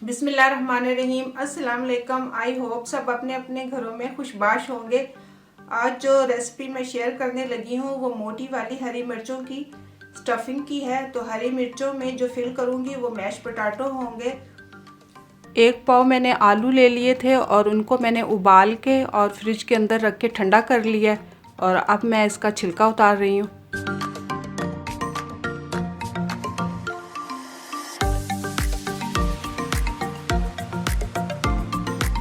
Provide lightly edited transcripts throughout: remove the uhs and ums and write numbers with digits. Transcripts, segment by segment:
बिस्मिल्लाहिर्रहमानिर्रहीम। अस्सलाम वालेकुम। आई होप सब अपने अपने घरों में खुशबाश होंगे। आज जो रेसिपी मैं शेयर करने लगी हूँ वो मोटी वाली हरी मिर्चों की स्टफिंग की है। तो हरी मिर्चों में जो फिल करूँगी वो मैश पोटैटो होंगे। एक पाव मैंने आलू ले लिए थे और उनको मैंने उबाल के और फ्रिज के अंदर रख के ठंडा कर लिया और अब मैं इसका छिलका उतार रही हूँ।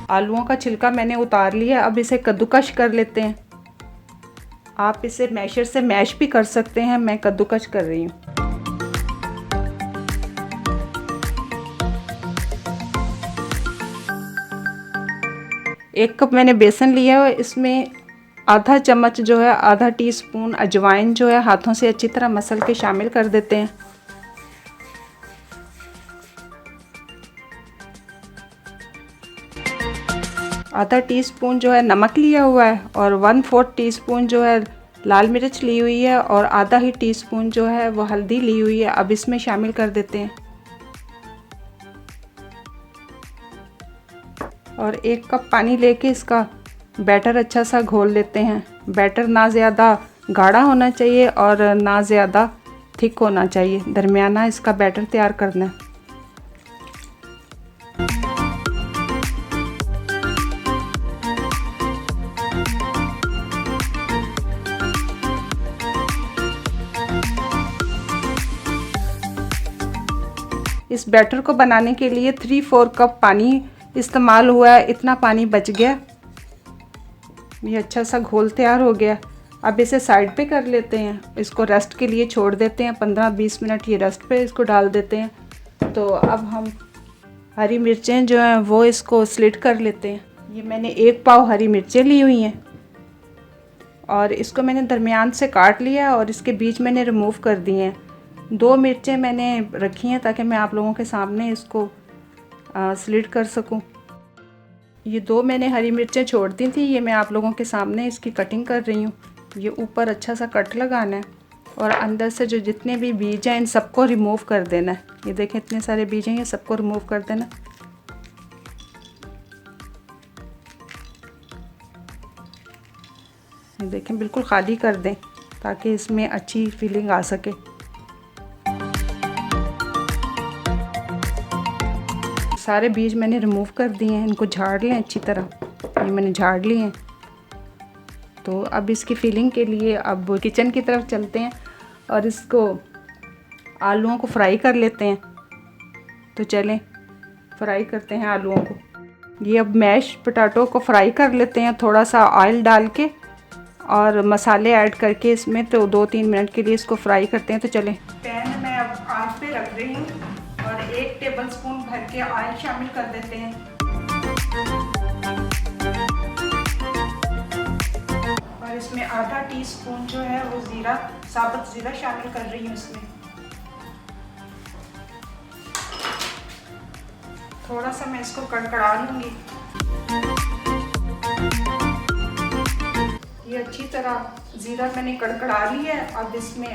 आलूओं का छिलका मैंने उतार लिया। अब इसे कद्दूकश कर लेते हैं। आप इसे मैशर से मैश भी कर सकते हैं, मैं कद्दूकश कर रही हूँ। एक कप मैंने बेसन लिया है, इसमें आधा चम्मच जो है, आधा टीस्पून अजवाइन जो है हाथों से अच्छी तरह मसल के शामिल कर देते हैं। आधा टीस्पून जो है नमक लिया हुआ है और 1/4 टीस्पून जो है लाल मिर्च ली हुई है और आधा ही टीस्पून जो है वो हल्दी ली हुई है। अब इसमें शामिल कर देते हैं और 1 कप पानी लेके इसका बैटर अच्छा सा घोल लेते हैं। बैटर ना ज़्यादा गाढ़ा होना चाहिए और ना ज़्यादा थिक होना चाहिए, दरमियाना इसका बैटर तैयार करना है। इस बैटर को बनाने के लिए 3-4 कप पानी इस्तेमाल हुआ है। इतना पानी बच गया। ये अच्छा सा घोल तैयार हो गया। अब इसे साइड पे कर लेते हैं, इसको रेस्ट के लिए छोड़ देते हैं। 15-20 मिनट ये रेस्ट पे इसको डाल देते हैं। तो अब हम हरी मिर्चें जो हैं वो इसको स्लिट कर लेते हैं। ये मैंने 1 पाव हरी मिर्चें ली हुई हैं और इसको मैंने दरमियान से काट लिया और इसके बीज मैंने रिमूव कर दिए हैं। 2 मिर्चें मैंने रखी हैं ताकि मैं आप लोगों के सामने इसको स्लिट कर सकूं। ये 2 मैंने हरी मिर्चें छोड़ दी थी, ये मैं आप लोगों के सामने इसकी कटिंग कर रही हूँ। ये ऊपर अच्छा सा कट लगाना है और अंदर से जो जितने भी बीज हैं इन सबको रिमूव कर देना है। ये देखें इतने सारे बीज हैं, ये सबको रिमूव कर देना। ये देखें बिल्कुल खाली कर दें ताकि इसमें अच्छी फीलिंग आ सके। सारे बीज मैंने रिमूव कर दिए हैं, इनको झाड़ लें अच्छी तरह। ये मैंने झाड़ लिए हैं। तो अब इसकी फीलिंग के लिए अब किचन की तरफ चलते हैं और इसको आलूओं को फ्राई कर लेते हैं। तो चलें फ्राई करते हैं आलूओं को। ये अब मैश पोटैटो को फ्राई कर लेते हैं, थोड़ा सा ऑयल डाल के और मसाले ऐड करके इसमें। तो 2-3 मिनट के लिए इसको फ्राई करते हैं। तो चलें, पैन मैं अब आंच पे रख रही हूँ और 1 टेबलस्पून भर के ऑयल शामिल कर देते हैं और इसमें आधा टीस्पून जो है वो ज़ीरा, साबुत ज़ीरा शामिल कर रही हूँ। इसमें थोड़ा सा मैं इसको कड़कड़ा लूँगी। ये अच्छी तरह ज़ीरा मैंने कड़कड़ा लिया है। अब इसमें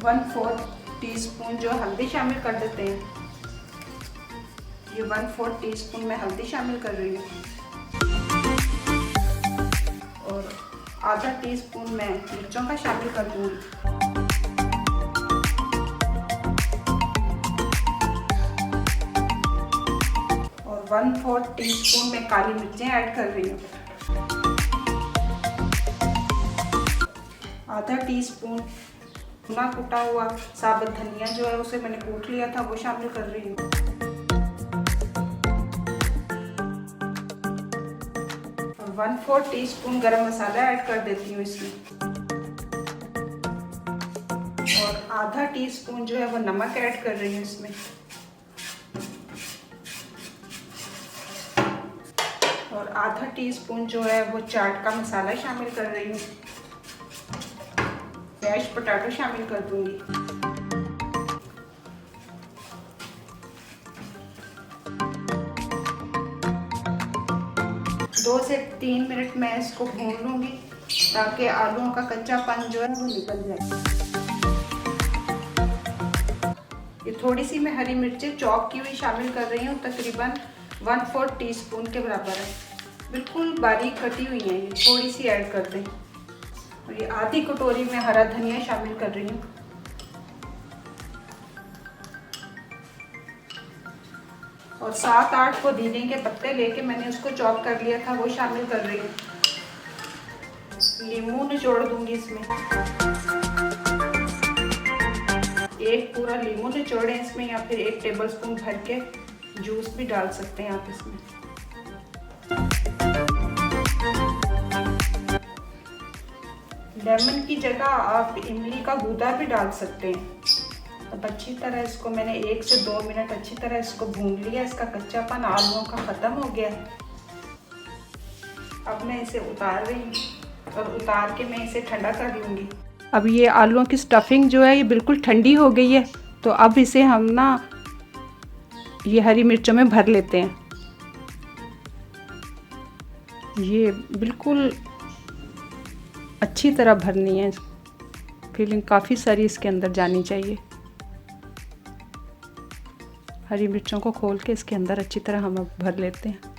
1/4 टीस्पून जो हल्दी शामिल कर देते हैं। ये 1/4 टीस्पून मैं हल्दी शामिल कर रही हूँ और आधा टीस्पून मैं मिर्चों का शामिल कर दूँगी और 1/4 टीस्पून मैं काली मिर्चें ऐड कर रही हूँ। आधा टीस्पून भुना कुटा हुआ साबुत धनिया जो है उसे मैंने कूट लिया था, वो शामिल कर रही हूँ और 1/4 टीस्पून गरम मसाला ऐड कर देती हूँ इसमें और आधा टीस्पून जो है वो नमक ऐड कर रही हूँ इसमें और आधा टीस्पून जो है वो चाट का मसाला शामिल कर रही हूँ। मैश पोटैटो शामिल कर दूंगी। 2 से 3 मिनट मैं इसको भून लूँगी ताकि आलूओं का कच्चापन जो है वो निकल जाए। ये थोड़ी सी मैं हरी मिर्चें चॉप की हुई शामिल कर रही हूँ, तकरीबन 1/4 टीस्पून के बराबर है। बिल्कुल बारीक कटी हुई है, ये थोड़ी सी ऐड कर दें। और ये आधी कटोरी में हरा धनिया शामिल कर रही हूँ। और 7-8 पुदीने के पत्ते लेके मैंने उसको चॉप कर लिया था, वो शामिल कर रही हूँ। नींबू निचोड़ दूंगी इसमें, एक पूरा नींबू निचोड़ें इसमें, या फिर 1 टेबलस्पून भर के जूस भी डाल सकते हैं आप इसमें। लेमन की जगह आप इमली का गूदा भी डाल सकते हैं। अब अच्छी तरह इसको मैंने 1 से 2 मिनट अच्छी तरह इसको भून लिया। इसका कच्चापन आलूओं का ख़त्म हो गया। अब मैं इसे उतार रही हूँ और उतार के मैं इसे ठंडा कर लूँगी। अब ये आलूओं की स्टफिंग जो है ये बिल्कुल ठंडी हो गई है, तो अब इसे हम ना ये हरी मिर्चों में भर लेते हैं। ये बिल्कुल अच्छी तरह भरनी है, फीलिंग काफ़ी सारी इसके अंदर जानी चाहिए। हरी मिर्चों को खोल के इसके अंदर अच्छी तरह हम अब भर लेते हैं।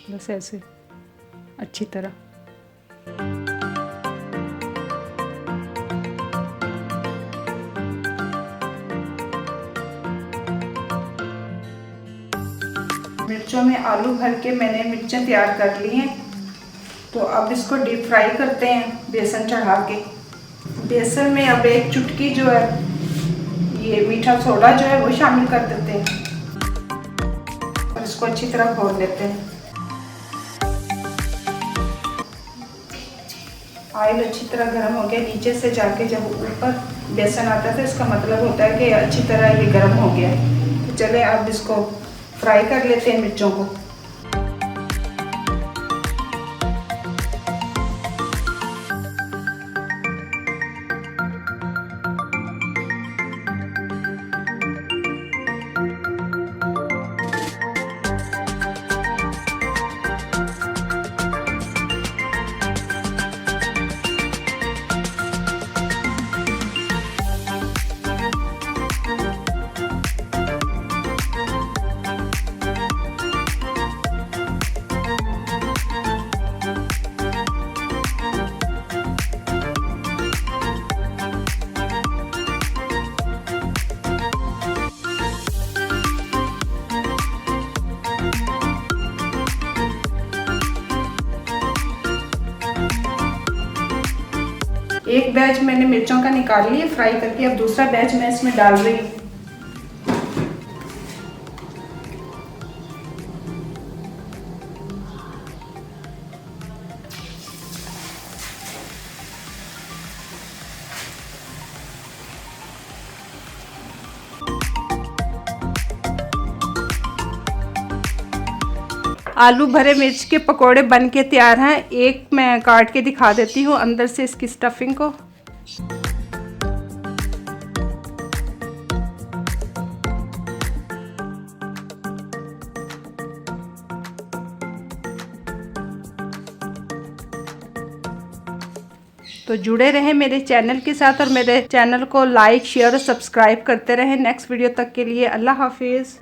बस ऐसे अच्छी तरह। मिर्चों में आलू भर के मैंने मिर्चें तैयार कर ली हैं, तो अब इसको डीप फ्राई करते हैं बेसन चढ़ा के। बेसन में अब 1 चुटकी जो है ये मीठा सोडा जो है वो शामिल कर देते हैं और इसको अच्छी तरह घोल लेते हैं। ऑयल अच्छी तरह गर्म हो गया, नीचे से जाके जब ऊपर बेसन आता है तो इसका मतलब होता है कि अच्छी तरह ये गर्म हो गया। तो चले अब इसको फ्राई कर लेते हैं मिर्चों को। एक बैच मैंने मिर्चों का निकाल लिया फ्राई करके, अब दूसरा बैच मैं इसमें डाल रही हूँ। आलू भरे मिर्च के पकोड़े बन के तैयार हैं। एक मैं काट के दिखा देती हूँ अंदर से इसकी स्टफिंग को। तो जुड़े रहें मेरे चैनल के साथ और मेरे चैनल को लाइक, शेयर और सब्सक्राइब करते रहें। नेक्स्ट वीडियो तक के लिए अल्लाह हाफिज़।